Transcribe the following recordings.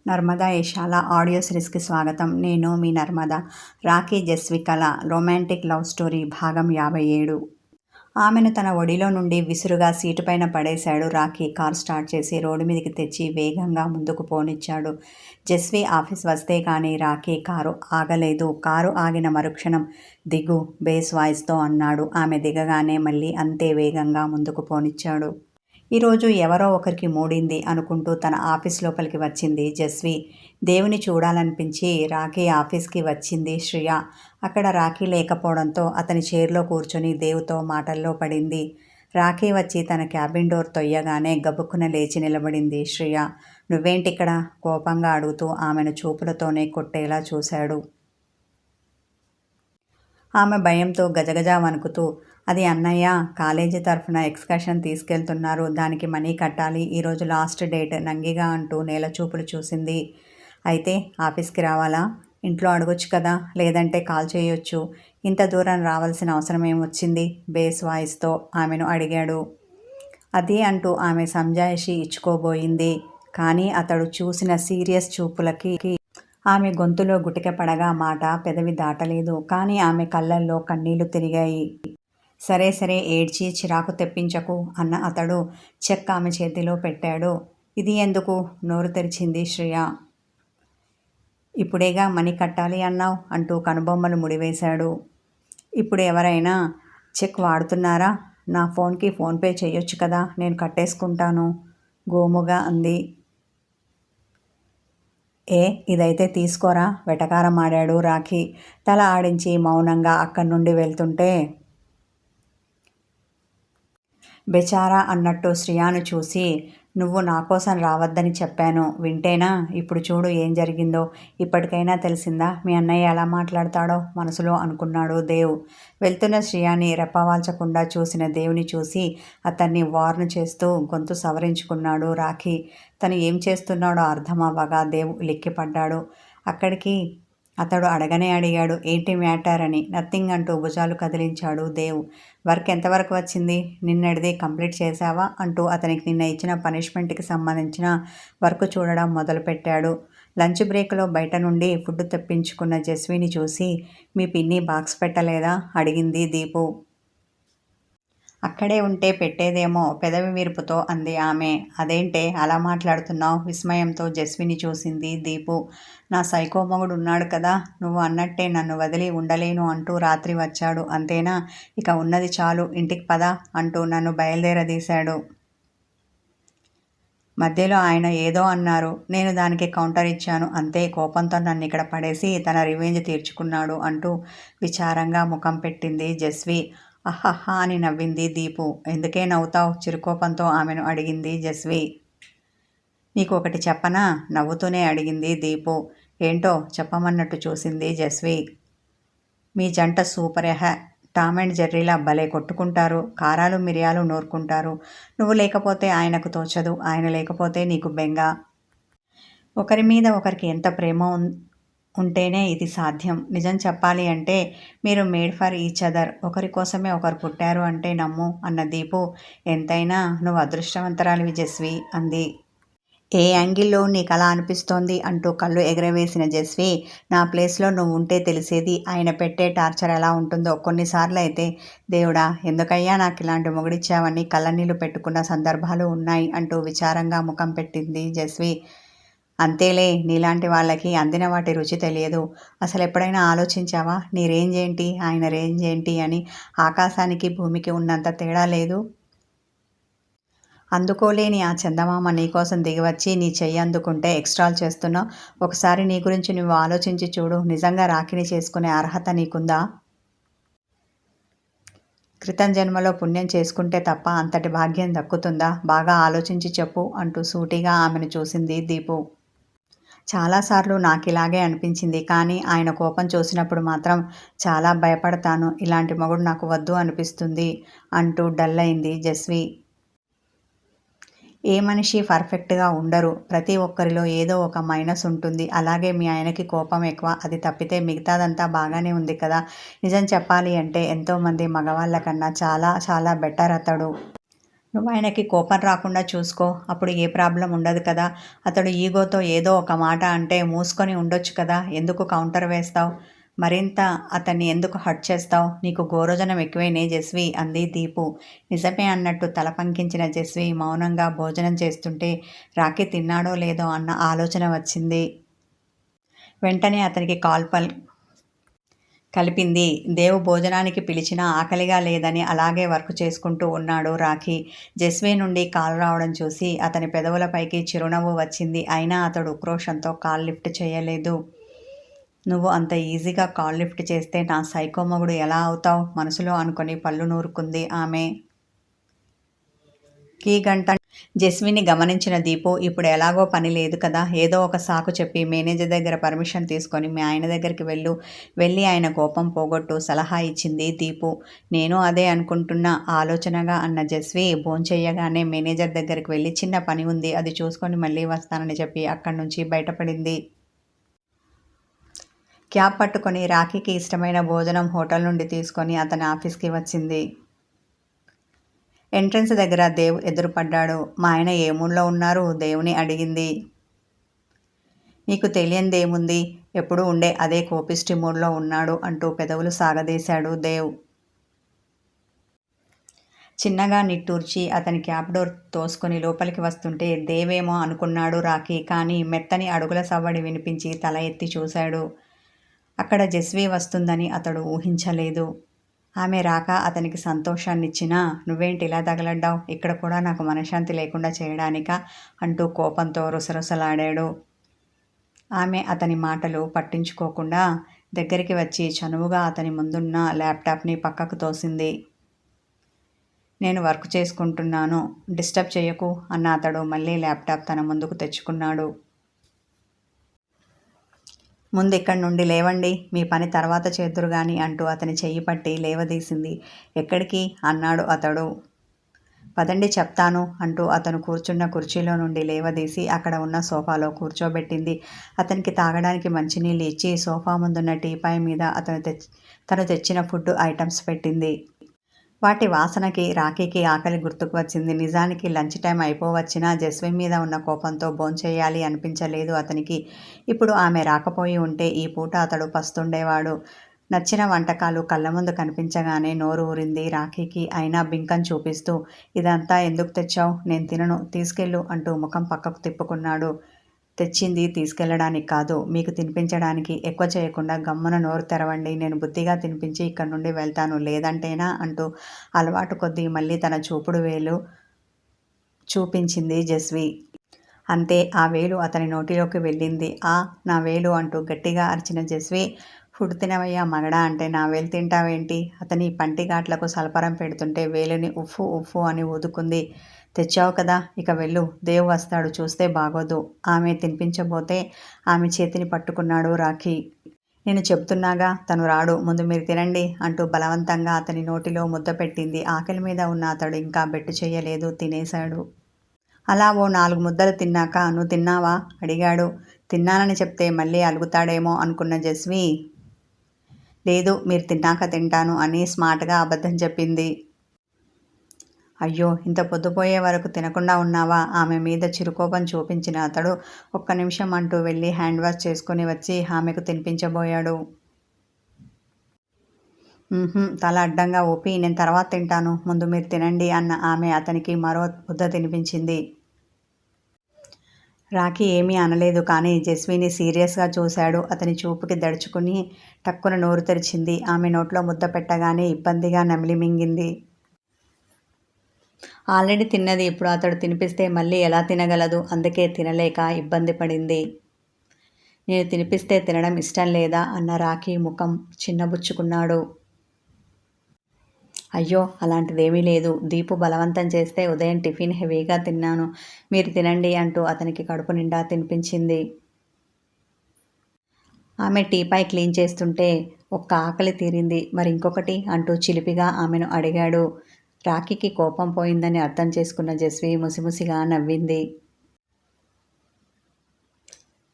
Narmada యశాల audio సిరీస్కి స్వాగతం. నేను మీ నర్మద. రాఖీ జస్వికల రొమాంటిక్ లవ్ స్టోరీ భాగం 57. ఆమెను తన ఒడిలో నుండి విసురుగా సీటుపైన పడేశాడు రాఖీ. కారు స్టార్ట్ చేసి రోడ్డు మీదకి తెచ్చి వేగంగా ముందుకు పోనిచ్చాడు. జస్వి ఆఫీస్ వస్తే కానీ రాఖీ కారు ఆగలేదు. కారు ఆగిన మరుక్షణం దిగు బేస్ వాయిస్తో అన్నాడు. ఆమె దిగగానే మళ్ళీ అంతే వేగంగా ముందుకు పోనిచ్చాడు. ఈరోజు ఎవరో ఒకరికి మూడింది అనుకుంటూ తన ఆఫీస్ లోపలికి వచ్చింది జస్వి. దేవుని చూడాలనిపించి రాఖీ ఆఫీస్కి వచ్చింది శ్రియ. అక్కడ రాఖీ లేకపోవడంతో అతని చైర్లో కూర్చొని దేవుతో మాటల్లో పడింది. రాఖీ వచ్చి తన క్యాబిన్ డోర్ తొయ్యగానే గబుక్కున లేచి నిలబడింది శ్రియ. నువ్వేంటిక్కడ? కోపంగా అడుగుతూ ఆమెను చూపులతోనే కొట్టేలా చూశాడు. ఆమె భయంతో గజగజ వణుకుతూ, అది అన్నయ్య, కాలేజీ తరఫున ఎక్స్కర్షన్ తీసుకెళ్తున్నారు, దానికి మనీ కట్టాలి, ఈరోజు లాస్ట్ డేట్ నంగిగా అంటూ నేలచూపులు చూసింది. అయితే ఆఫీస్కి రావాలా? ఇంట్లో అడగొచ్చు కదా, లేదంటే కాల్ చేయొచ్చు, ఇంత దూరం రావాల్సిన అవసరం ఏమొచ్చింది? బేస్ వాయిస్తో ఆమెను అడిగాడు. అది అంటూ ఆమె సంజాయిషి ఇచ్చుకోబోయింది. కానీ అతడు చూసిన సీరియస్ చూపులకి ఆమె గొంతులో గుటిక పడగా మాట పెదవి దాటలేదు. కానీ ఆమె కళ్ళల్లో కన్నీళ్లు తిరిగాయి. సరే సరే ఏడ్చి చిరాకు తెప్పించకు అన్న అతడు చెక్ ఆమె చేతిలో పెట్టాడు. ఇది ఎందుకు? నోరు తెరిచింది శ్రియ. ఇప్పుడేగా మనీ కట్టాలి అన్నావు అంటూ కనుబొమ్మలు ముడివేశాడు. ఇప్పుడు ఎవరైనా చెక్ వాడుతున్నారా? నా ఫోన్కి ఫోన్పే చేయొచ్చు కదా, నేను కట్టేసుకుంటాను గోముగా అంది. ఇదైతే తీసుకోరా, వెటకారం ఆడాడు రాఖీ. తల ఆడించి మౌనంగా అక్కడి నుండి వెళ్తుంటే బెచారా అన్నట్టు శ్రియాను చూసి, నువ్వు నా కోసం రావద్దని చెప్పాను, వింటేనా? ఇప్పుడు చూడు ఏం జరిగిందో. ఇప్పటికైనా తెలిసిందా మీ అన్నయ్య ఎలా మాట్లాడతాడో మనసులో అనుకున్నాడు దేవ్. వెళ్తున్న శ్రియాని రెప్పవాల్చకుండా చూసిన దేవుని చూసి అతన్ని వార్న్ చేస్తూ గొంతు సవరించుకున్నాడు రాఖీ. తను ఏం చేస్తున్నాడో అర్థం అవ్వగా దేవ్ లిక్కిపడ్డాడు. అక్కడికి అతడు అడగనే అడిగాడు, ఏంటి మ్యాటర్ అని. నథింగ్ అంటూ భుజాలు కదిలించాడు దేవ్. వర్క్ ఎంతవరకు వచ్చింది? నిన్నటిది కంప్లీట్ చేశావా అంటూ అతనికి నిన్న ఇచ్చిన పనిష్మెంట్కి సంబంధించిన వర్క్ చూడడం మొదలుపెట్టాడు. లంచ్ బ్రేక్లో బయట నుండి ఫుడ్ తెప్పించుకున్న జస్విని చూసి, మీ పిన్ని బాక్స్ పెట్టలేదా అడిగింది దీపు. అక్కడే ఉంటే పెట్టేదేమో పెదవి విరుపుతో అంది ఆమె. అదేంటే అలా మాట్లాడుతున్నావు? విస్మయంతో జస్విని చూసింది దీపు. నా సైకో మొగుడు ఉన్నాడు కదా, నువ్వు అన్నట్టే నన్ను వదిలి ఉండలేను అంటూ రాత్రి వచ్చాడు, అంతేనా? ఇక ఉన్నది చాలు, ఇంటికి పద అంటూ నన్ను బయలుదేరదీశాడు. మధ్యలో ఆయన ఏదో అన్నారు, నేను దానికి కౌంటర్ ఇచ్చాను, అంతే. కోపంతో నన్ను ఇక్కడ పడేసి తన రివెంజ్ తీర్చుకున్నాడు అంటూ విచారంగా ముఖం పెట్టింది జస్వి. అహహా అని నవ్వింది దీపు. ఎందుకే నవ్వుతావు? చిరుకోపంతో ఆమెను అడిగింది జస్వి. నీకు ఒకటి చెప్పనా? నవ్వుతూనే అడిగింది దీపు. ఏంటో చెప్పమన్నట్టు చూసింది జస్వి. మీ జంట సూపర్ టామ్ అండ్ జెర్రీలా భలే కొట్టుకుంటారు, కారాలు మిరియాలు నూరుకుంటారు. నువ్వు లేకపోతే ఆయనకు తోచదు, ఆయన లేకపోతే నీకు బెంగ. ఒకరి మీద ఒకరికి ఎంత ప్రేమ ఉంటేనే ఇది సాధ్యం. నిజం చెప్పాలి అంటే మీరు మేడ్ ఫర్ ఈచ్ అదర్, ఒకరి కోసమే ఒకరు పుట్టారు అంటే నమ్ము అన్న దీపు. ఎంతైనా నువ్వు అదృష్టవంతరాలివి జస్వి అంది. ఏ యాంగిల్లో నీకు అలా అనిపిస్తోంది అంటూ కళ్ళు ఎగరవేసిన జస్వి. నా ప్లేస్లో నువ్వు ఉంటే తెలిసేది ఆయన పెట్టే టార్చర్ ఎలా ఉంటుందో. కొన్నిసార్లు అయితే దేవుడా ఎందుకయ్యా నాకు ఇలాంటి మొగుడిచ్చావని కళ్ళనీళ్ళు పెట్టుకున్న సందర్భాలు ఉన్నాయి అంటూ విచారంగా ముఖం పెట్టింది జస్వి. అంతేలే, నీలాంటి వాళ్ళకి అందిన వాటి రుచి తెలియదు. అసలు ఎప్పుడైనా ఆలోచించావా నీ రేంజ్ ఏంటి, ఆయన రేంజ్ ఏంటి అని? ఆకాశానికి భూమికి ఉన్నంత తేడా లేదు. అందుకోలేని ఆ చందమామ నీకోసం దిగివచ్చి నీ చెయ్యి అందుకుంటే ఎక్స్ట్రాలు చేస్తున్నావు. ఒకసారి నీ గురించి నువ్వు ఆలోచించి చూడు. నిజంగా రాఖీని చేసుకునే అర్హత నీకుందా? క్రితం జన్మలో పుణ్యం చేసుకుంటే తప్ప అంతటి భాగ్యం దక్కుతుందా? బాగా ఆలోచించి చెప్పు అంటూ సూటిగా ఆమెను చూసింది దీపు. చాలాసార్లు నాకు ఇలాగే అనిపించింది, కానీ ఆయన కోపం చూసినప్పుడు మాత్రం చాలా భయపడతాను. ఇలాంటి మొగుడు నాకు వద్దు అనిపిస్తుంది అంటూ డల్ అయింది జస్వి. ఏ మనిషి పర్ఫెక్ట్గా ఉండరు. ప్రతి ఒక్కరిలో ఏదో ఒక మైనస్ ఉంటుంది. అలాగే మీ ఆయనకి కోపం ఎక్కువ, అది తప్పితే మిగతాదంతా బాగానే ఉంది కదా. నిజం చెప్పాలి అంటే ఎంతోమంది మగవాళ్ళ కన్నా చాలా చాలా బెటర్ అతడు. నువ్వు ఆయనకి కోపం రాకుండా చూసుకో, అప్పుడు ఏ ప్రాబ్లం ఉండదు కదా. అతడు ఈగోతో ఏదో ఒక మాట అంటే మూసుకొని ఉండొచ్చు కదా, ఎందుకు కౌంటర్ వేస్తావు, మరింత అతన్ని ఎందుకు హర్ట్ చేస్తావు, నీకు గోరోజనం ఎక్కువేనే జస్వి అంది దీపు. నిజమే అన్నట్టు తల పంకించిన జస్వి మౌనంగా భోజనం చేస్తుంటే రాఖీ తిన్నాడో లేదో అన్న ఆలోచన వచ్చింది. వెంటనే అతనికి కలిపింది. దేవు భోజనానికి పిలిచినా ఆకలిగా లేదని అలాగే వర్క్ చేసుకుంటూ ఉన్నాడు రాఖీ. జస్వి నుండి కాల్ రావడం చూసి అతని పెదవులపైకి చిరునవ్వు వచ్చింది. అయినా అతడు ఉక్రోషంతో కాల్ లిఫ్ట్ చేయలేదు. నువ్వు అంత ఈజీగా కాల్ లిఫ్ట్ చేస్తే నా సైకో మొగుడు ఎలా అవుతావు మనసులో అనుకుని పళ్ళు నూరుకుంది ఆమె. కీ గంట జస్విని గమనించిన దీపు ఇప్పుడు ఎలాగో పని లేదు కదా, ఏదో ఒక సాకు చెప్పి మేనేజర్ దగ్గర పర్మిషన్ తీసుకొని మీ ఆయన దగ్గరికి వెళ్ళి ఆయన కోపం పోగొట్టు సలహా ఇచ్చింది దీపు. నేను అదే అనుకుంటున్న ఆలోచనగా అన్న జస్వి భోంచెయ్యగానే మేనేజర్ దగ్గరికి వెళ్ళి చిన్న పని ఉంది అది చూసుకొని మళ్ళీ వస్తానని చెప్పి అక్కడి నుంచి బయటపడింది. క్యాబ్ పట్టుకొని రాఖీకి ఇష్టమైన భోజనం హోటల్ నుండి తీసుకొని అతని ఆఫీస్కి వచ్చింది. ఎంట్రన్స్ దగ్గర దేవ్ ఎదురుపడ్డాడు. మా ఆయన ఏ మూడ్లో ఉన్నారు దేవుని అడిగింది. నీకు తెలియందేముంది, ఎప్పుడూ ఉండే అదే కోపిష్టి మూడ్లో ఉన్నాడు అంటూ పెదవులు సాగదీశాడు దేవ్. చిన్నగా నిట్టూర్చి అతని క్యాబ్ డోర్ తోసుకొని లోపలికి వస్తుంటే దేవేమో అనుకున్నాడు రాఖీ. కానీ మెత్తని అడుగుల సవ్వడి వినిపించి తల ఎత్తి చూశాడు. అక్కడ జస్వి వస్తుందని అతడు ఊహించలేదు. ఆమె రాక అతనికి సంతోషాన్నిచ్చినా నువ్వేంటి ఇలా తగలడ్డావు, ఇక్కడ కూడా నాకు మనశ్శాంతి లేకుండా చేయడానికా అంటూ కోపంతో రుసరుసలాడాడు. ఆమె అతని మాటలు పట్టించుకోకుండా దగ్గరికి వచ్చి చనువుగా అతని ముందున్న ల్యాప్టాప్ని పక్కకు తోసింది. నేను వర్క్ చేసుకుంటున్నాను, డిస్టర్బ్ చేయకు అన్న అతడు మళ్ళీ ల్యాప్టాప్ తన ముందుకు తెచ్చుకున్నాడు. ముందు ఇక్కడి నుండి లేవండి, మీ పని తర్వాత చేద్దురు గాని అంటూ అతని చెయ్యి పట్టి లేవదీసింది. ఎక్కడికి అన్నాడు అతడు. పదండి చెప్తాను అంటూ అతను కూర్చున్న కుర్చీలో నుండి లేవదీసి అక్కడ ఉన్న సోఫాలో కూర్చోబెట్టింది. అతనికి తాగడానికి మంచినీళ్ళు ఇచ్చి సోఫా ముందున్న టీపాయ్ మీద తను తెచ్చిన ఫుడ్ ఐటమ్స్ పెట్టింది. వాటి వాసనకి రాఖీకి ఆకలి గుర్తుకు వచ్చింది. నిజానికి లంచ్ టైం అయిపోవచ్చినా జస్వి మీద ఉన్న కోపంతో భోంచెయ్యాలి అనిపించలేదు అతనికి. ఇప్పుడు ఆమె రాకపోయి ఉంటే ఈ పూట అతడు పస్తుండేవాడు. నచ్చిన వంటకాలు కళ్ళ ముందు కనిపించగానే నోరు ఊరింది రాఖీకి. అయినా బింకం చూపిస్తూ ఇదంతా ఎందుకు తెచ్చావు, నేను తినను, తీసుకెళ్ళు అంటూ ముఖం పక్కకు తిప్పుకున్నాడు. తెచ్చింది తీసుకెళ్ళడానికి కాదు, మీకు తినిపించడానికి. ఎక్కువ చేయకుండా గమ్మున నోరు తెరవండి, నేను బుద్ధిగా తినిపించి ఇక్కడి నుండి వెళ్తాను, లేదంటేనా అంటూ అలవాటు కొద్దీ మళ్ళీ తన చూపుడు వేలు చూపించింది జస్వి. అంతే, ఆ వేలు అతని నోటిలోకి వెళ్ళింది. నా వేలు అంటూ గట్టిగా అరిచిన జస్వి, ఫుడ్ తినవయ్యా మగడా అంటే నా వేలు తింటావేంటి, అతని పంటిఘాట్లకు సలపరం పెడుతుంటే వేలుని ఉఫ్ఫు ఉఫ్ఫు అని ఊదుకుంది. తెచ్చావు కదా, ఇక వెళ్ళు, దేవు వస్తాడు, చూస్తే బాగోదు. ఆమె తినిపించబోతే ఆమె చేతిని పట్టుకున్నాడు రాఖీ. నేను చెప్తున్నాగా, తను రాడు, ముందు మీరు తినండి అంటూ బలవంతంగా అతని నోటిలో ముద్ద పెట్టింది. ఆకలి మీద ఉన్న అతడు ఇంకా బెట్టు చెయ్యలేదు, తినేశాడు. అలా ఓ 4 ముద్దలు తిన్నాక నువ్వు తిన్నావా అడిగాడు. తిన్నానని చెప్తే మళ్ళీ అలుగుతాడేమో అనుకున్న జస్వి, లేదు మీరు తిన్నాక తింటాను అని స్మార్ట్గా అబద్ధం చెప్పింది. అయ్యో, ఇంత పొద్దుపోయే వరకు తినకుండా ఉన్నావా, ఆమె మీద చిరుకోపం చూపించిన అతడు ఒక్క నిమిషం అంటూ వెళ్ళి హ్యాండ్ వాష్ చేసుకుని వచ్చి ఆమెకు తినిపించబోయాడు. తల అడ్డంగా ఊపి, నేను తర్వాత తింటాను, ముందు మీరు తినండి అన్న ఆమె అతనికి మరో ముద్ద తినిపించింది. రాఖీ ఏమీ అనలేదు, కానీ జస్విని సీరియస్గా చూశాడు. అతని చూపుకి దడుచుకుని టక్కున నోరు తెరిచింది. ఆమె నోట్లో ముద్ద పెట్టగానే ఇబ్బందిగా నమిలి మింగింది. ఆల్రెడీ తిన్నది ఇప్పుడు అతడు తినిపిస్తే మళ్ళీ ఎలా తినగలదు, అందుకే తినలేక ఇబ్బంది పడింది. నేను తినిపిస్తే తినడం ఇష్టం లేదా అన్న రాఖీ ముఖం చిన్నబుచ్చుకున్నాడు. అయ్యో, అలాంటిదేమీ లేదు, దీపు బలవంతం చేస్తే ఉదయం టిఫిన్ హెవీగా తిన్నాను, మీరు తినండి అంటూ అతనికి కడుపు నిండా తినిపించింది. ఆమె టీపై క్లీన్ చేస్తుంటే ఒక్క ఆకలి తీరింది, మరి ఇంకొకటి అంటూ చిలిపిగా ఆమెను అడిగాడు. రాఖీకి కోపం పోయిందని అర్థం చేసుకున్న జస్వి ముసిముసిగా నవ్వింది.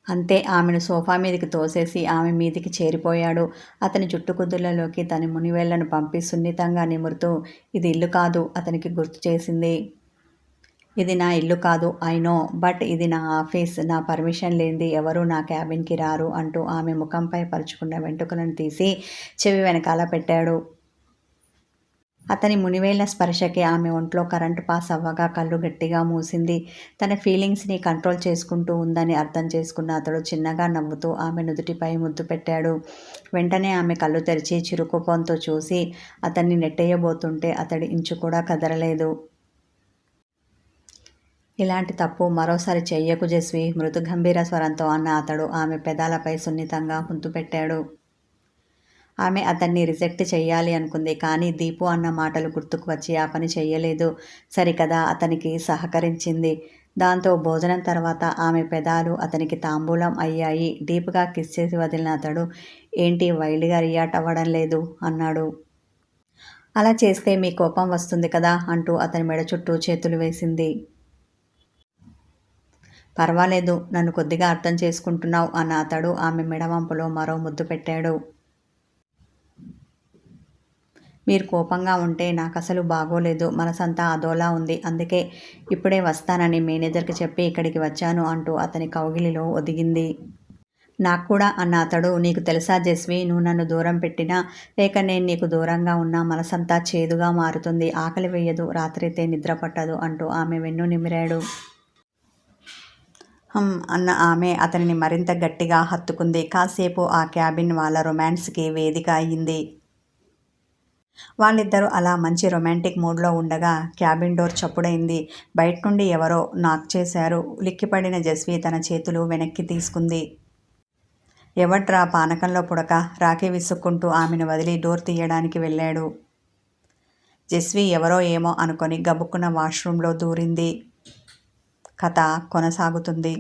అంతే, ఆమెను సోఫా మీదికి తోసేసి ఆమె మీదికి చేరిపోయాడు. అతని జుట్టుకుదుళ్లలోకి తన మునివేళ్లను పంపి సున్నితంగా నిమురుతూ ఇది ఇల్లు కాదు అతనికి గుర్తు చేసింది. ఇది నా ఇల్లు కాదు ఐ నో. బట్ ఇది నా ఆఫీస్. నా పర్మిషన్ లేనిది ఎవరూ నా క్యాబిన్‌కి రారు అంటూ ఆమె ముఖంపై పరుచుకున్న వెంట్రుకలను తీసి చెవి వెనకాల పెట్టాడు. అతని మునివేళ్ల స్పర్శకి ఆమె ఒంట్లో కరెంటు పాస్ అవ్వగా కళ్ళు గట్టిగా మూసింది. తన ఫీలింగ్స్‌ని కంట్రోల్ చేసుకుంటూ ఉందని అర్థం చేసుకున్న అతడు చిన్నగా నవ్వుతూ ఆమె నుదుటిపై ముద్దు పెట్టాడు. వెంటనే ఆమె కళ్ళు తెరిచి చిరుకోపంతో చూసి అతన్ని నెట్టేయబోతుంటే అతడి ఇంచు కూడా కదలలేదు. ఇలాంటి తప్పు మరోసారి చెయ్యకు జస్వి, మృదు గంభీర స్వరంతో అన్న అతడు ఆమె పెదాలపై సున్నితంగా ముద్దు పెట్టాడు. ఆమె అతన్ని రిజెక్ట్ చెయ్యాలి అనుకుంది. కానీ దీపు అన్న మాటలు గుర్తుకు వచ్చి ఆ పని చెయ్యలేదు. సరికదా అతనికి సహకరించింది. దాంతో భోజనం తర్వాత ఆమె పెదాలు అతనికి తాంబూలం అయ్యాయి. డీప్గా కిస్ చేసి వదిలిన అతడు, ఏంటి వైల్డ్గా రియాక్ట్ అవ్వడం లేదు అన్నాడు. అలా చేస్తే మీ కోపం వస్తుంది కదా అంటూ అతని మెడ చుట్టూ చేతులు వేసింది. పర్వాలేదు, నన్ను కొద్దిగా అర్థం చేసుకుంటున్నావు అన్న అతడు ఆమె మెడవంపులో మరో ముద్దు పెట్టాడు. మీరు కోపంగా ఉంటే నాకసలు బాగోలేదు. మనసంతా అదోలా ఉంది. అందుకే ఇప్పుడే వస్తానని మేనేజర్కి చెప్పి ఇక్కడికి వచ్చాను అంటూ అతని కౌగిలిలో ఒదిగింది. నాకు కూడా అన్న అతడు, నీకు తెలుసా జస్వి, నువ్వు నన్ను దూరం పెట్టినా లేక నేను నీకు దూరంగా ఉన్నా మనసంతా చేదుగా మారుతుంది. ఆకలి వేయదు, రాత్రైతే నిద్ర పట్టదు అంటూ ఆమె వెన్ను నిమిరాడు. అన్న ఆమె అతనిని మరింత గట్టిగా హత్తుకుంది. కాసేపు ఆ క్యాబిన్ వాళ్ళ రొమాన్స్కి వేదిక అయింది. వాళ్ళిద్దరూ అలా మంచి రొమాంటిక్ మూడ్లో ఉండగా క్యాబిన్ డోర్ చప్పుడైంది. బయట నుండి ఎవరో నాక్ చేశారు. ఉలిక్కిపడిన జస్వి తన చేతులు వెనక్కి తీసుకుంది. ఎవడ్రా పానకంలో పుడక? రాఖీ విసుక్కుంటూ ఆమెను వదిలి డోర్ తీయడానికి వెళ్ళాడు. జస్వి ఎవరో ఏమో అనుకొని గబుక్కున వాష్రూంలో దూరింది. కథ కొనసాగుతుంది.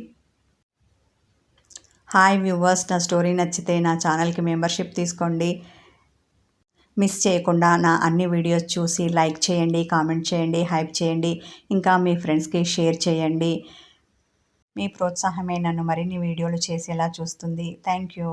హాయ్ వ్యూవర్స్, నా స్టోరీ నచ్చితే నా ఛానల్కి మెంబర్షిప్ తీసుకోండి. మిస్ చేయకుండా నా అన్ని వీడియోస్ చూసి లైక్ చేయండి, కామెంట్ చేయండి, హైప్ చేయండి. ఇంకా మీ ఫ్రెండ్స్కి షేర్ చేయండి. మీ ప్రోత్సాహమే నన్ను మరిన్ని వీడియోలు చేసేలా చూస్తుంది. Thank you.